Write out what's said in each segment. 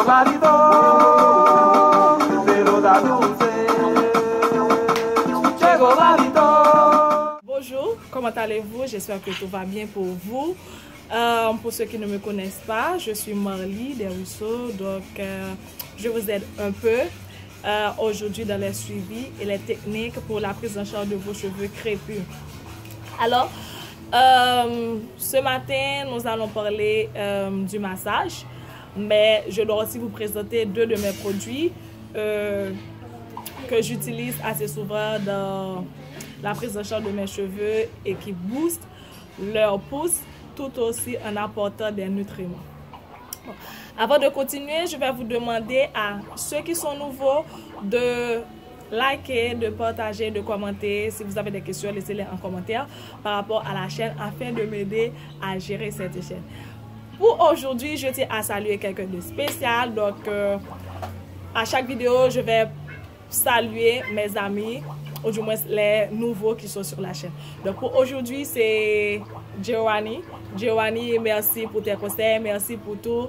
barito, pero da dulce. Chego barito. Bonjour, comment allez-vous? J'espère que tout va bien pour vous. Pour ceux qui ne me connaissent pas, je suis Marly Desrousseaux, donc je vous aide un peu aujourd'hui dans les suivis et les techniques pour la prise en charge de vos cheveux crépus. Alors, ce matin, nous allons parler du massage, mais je dois aussi vous présenter deux de mes produits que j'utilise assez souvent dans la prise en charge de mes cheveux et qui boostent leur pousse tout aussi en apportant des nutriments. Bon. Avant de continuer, je vais vous demander à ceux qui sont nouveaux de liker, de partager, de commenter. Si vous avez des questions, laissez-les en commentaire par rapport à la chaîne afin de m'aider à gérer cette chaîne. Pour aujourd'hui, je tiens à saluer quelqu'un de spécial. Donc, à chaque vidéo, je vais saluer mes amis, ou du moins les nouveaux qui sont sur la chaîne. Donc, pour aujourd'hui, c'est Giovanni. Giovanni, merci pour tes conseils, merci pour tout.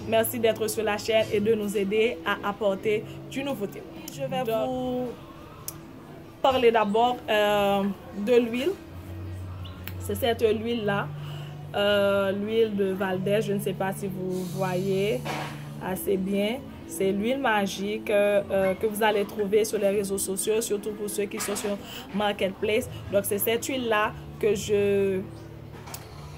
Merci d'être sur la chaîne et de nous aider à apporter du nouveauté. Je vais vous parler d'abord de l'huile. C'est cette huile-là, l'huile de Valdez. Je ne sais pas si vous voyez assez bien. C'est l'huile magique que vous allez trouver sur les réseaux sociaux, surtout pour ceux qui sont sur Marketplace. Donc, c'est cette huile-là que je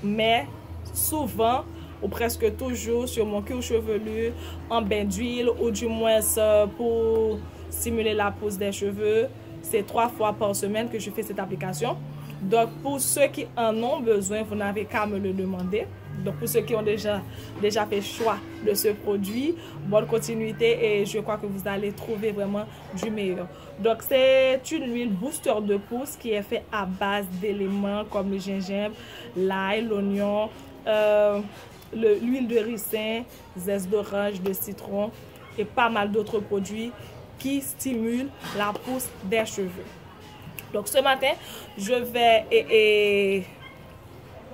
mets souvent ou presque toujours sur mon cuir chevelu en bain d'huile ou du moins pour stimuler la pousse des cheveux. C'est 3 fois par semaine que je fais cette application. Donc, pour ceux qui en ont besoin, vous n'avez qu'à me le demander. Donc, pour ceux qui ont déjà fait choix de ce produit, bonne continuité et je crois que vous allez trouver vraiment du meilleur. Donc, c'est une huile booster de pousse qui est faite à base d'éléments comme le gingembre, l'ail, l'oignon, l'huile de ricin, zeste d'orange, de citron et pas mal d'autres produits qui stimulent la pousse des cheveux. Donc, ce matin, je vais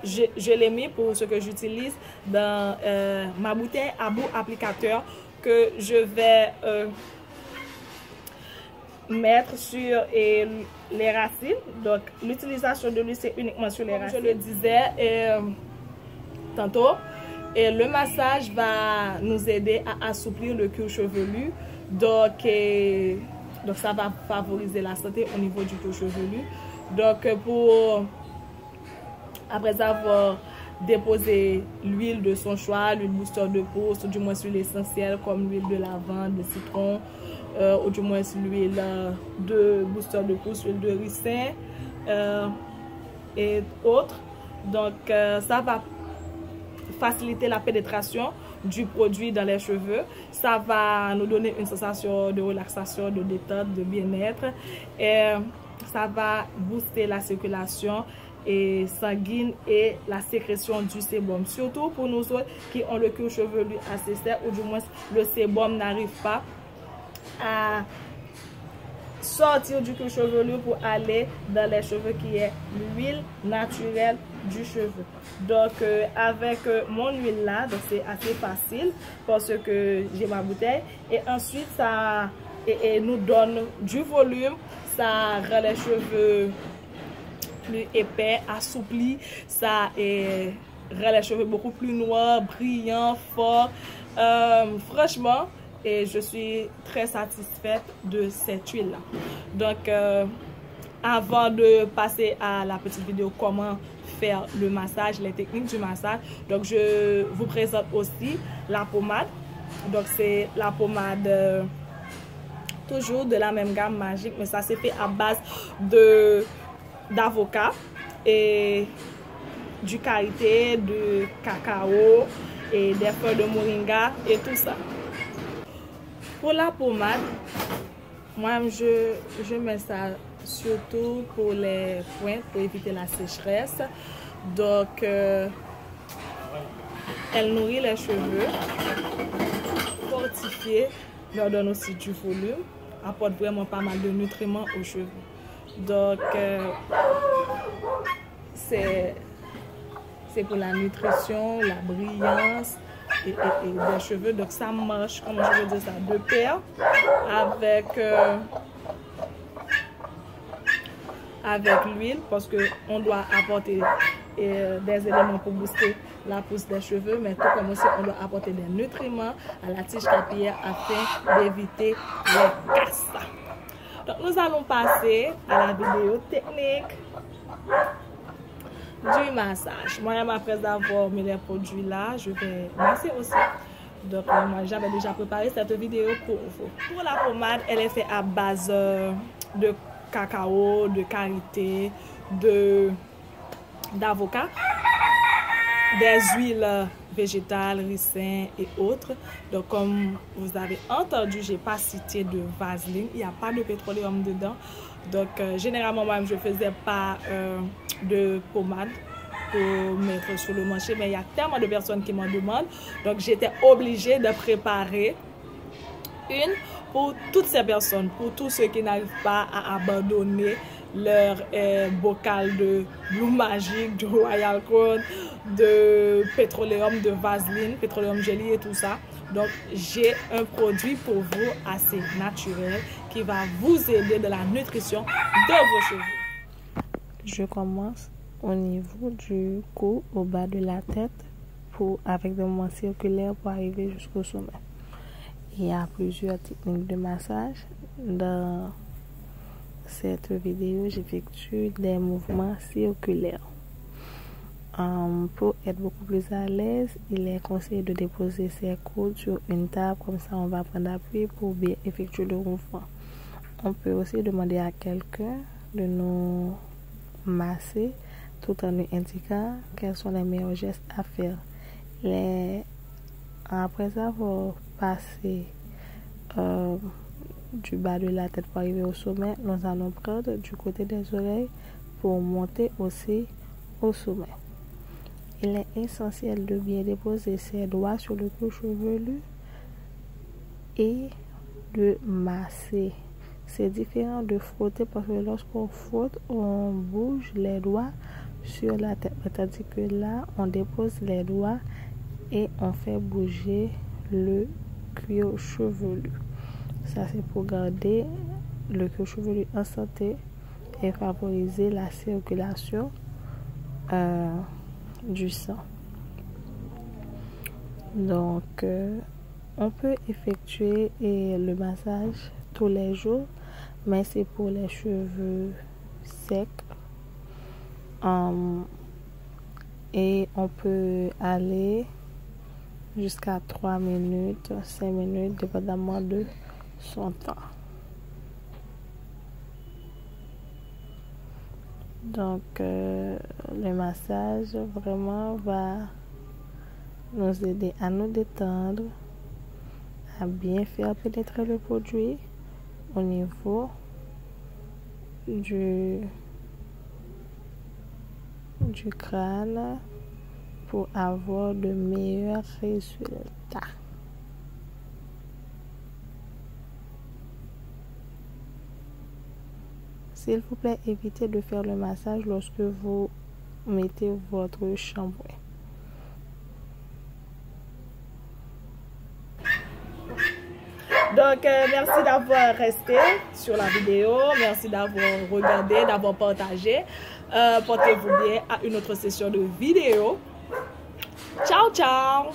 je l'ai mis pour ce que j'utilise dans ma bouteille à bout applicateur que je vais mettre sur les racines. Donc, l'utilisation de l'huile, c'est uniquement sur les racines. Comme je le disais tantôt, et le massage va nous aider à assouplir le cuir chevelu. Donc, ça va favoriser la santé au niveau du cuir chevelu. Donc, après avoir déposé l'huile de son choix, l'huile booster de pousse, ou du moins l'huile essentielle comme l'huile de lavande, de citron, ou du moins l'huile de booster de pousse, l'huile de ricin et autres. Donc, ça va faciliter la pénétration du produit dans les cheveux. Ça va nous donner une sensation de relaxation, de détente, de bien-être. Et ça va booster la circulation et sanguine et la sécrétion du sébum. Surtout pour nous autres qui ont le cuir chevelu assez sec ou du moins le sébum n'arrive pas à sortir du cuir chevelu pour aller dans les cheveux qui est l'huile naturelle du cheveu. Donc avec mon huile là, c'est assez facile parce que j'ai ma bouteille et ensuite ça nous donne du volume, ça rend les cheveux plus épais, assoupli, ça rend les cheveux beaucoup plus noirs, brillants, forts. Franchement, et je suis très satisfaite de cette huile là. Donc avant de passer à la petite vidéo comment faire le massage, les techniques du massage, donc je vous présente aussi la pommade. Donc c'est la pommade toujours de la même gamme magique, mais ça c'est fait à base d'avocat et du karité, de cacao et des feuilles de moringa et tout ça. Pour la pommade, moi je mets ça surtout pour les pointes, pour éviter la sécheresse. Donc elle nourrit les cheveux, fortifie, leur donne aussi du volume, apporte vraiment pas mal de nutriments aux cheveux. Donc c'est pour la nutrition, la brillance, des cheveux. Donc ça marche, comme je veux dire ça, de pair avec l'huile parce que on doit apporter des éléments pour booster la pousse des cheveux, mais tout comme aussi on doit apporter des nutriments à la tige capillaire afin d'éviter les casses. Donc nous allons passer à la vidéo technique du massage. Moi-même, après avoir mis les produits là, je vais masser aussi. Donc moi j'avais déjà préparé cette vidéo pour vous. Pour la pommade, elle est faite à base de cacao, de karité, d'avocat, des huiles végétales, ricin et autres. Donc comme vous avez entendu, j'ai pas cité de vaseline, il n'y a pas de pétroleum dedans. Donc généralement moi je faisais pas de pommade pour mettre sur le marché, mais il y a tellement de personnes qui m'en demandent, donc j'étais obligée de préparer une pour toutes ces personnes, pour tous ceux qui n'arrivent pas à abandonner leur bocal de Blue Magic, de Royal Crown, de pétroleum, de vaseline, pétroleum jelly et tout ça. Donc j'ai un produit pour vous assez naturel qui va vous aider dans la nutrition de vos cheveux. Je commence au niveau du cou, au bas de la tête, avec des mouvements circulaires pour arriver jusqu'au sommet. Il y a plusieurs techniques de massage. Dans cette vidéo, j'effectue des mouvements circulaires. Pour être beaucoup plus à l'aise, il est conseillé de déposer ses coudes sur une table, comme ça on va prendre appui pour bien effectuer le mouvement. On peut aussi demander à quelqu'un de nous masser tout en nous indiquant quels sont les meilleurs gestes à faire. Après avoir passé du bas de la tête pour arriver au sommet, nous allons prendre du côté des oreilles pour monter aussi au sommet. Il est essentiel de bien déposer ses doigts sur le cuir chevelu et de masser. C'est différent de frotter parce que lorsqu'on frotte, on bouge les doigts sur la tête. Tandis que là, on dépose les doigts et on fait bouger le cuir chevelu. Ça, c'est pour garder le cuir chevelu en santé et favoriser la circulation du sang. Donc, on peut effectuer le massage tous les jours, mais c'est pour les cheveux secs. Et on peut aller jusqu'à 3 minutes, 5 minutes, dépendamment de son temps. Donc, le massage vraiment va nous aider à nous détendre, à bien faire pénétrer le produit au niveau du crâne pour avoir de meilleurs résultats. S'il vous plaît, évitez de faire le massage lorsque vous mettez votre shampoing. Donc, merci d'avoir resté sur la vidéo. Merci d'avoir regardé, d'avoir partagé. Portez-vous bien à une autre session de vidéo. Ciao, ciao!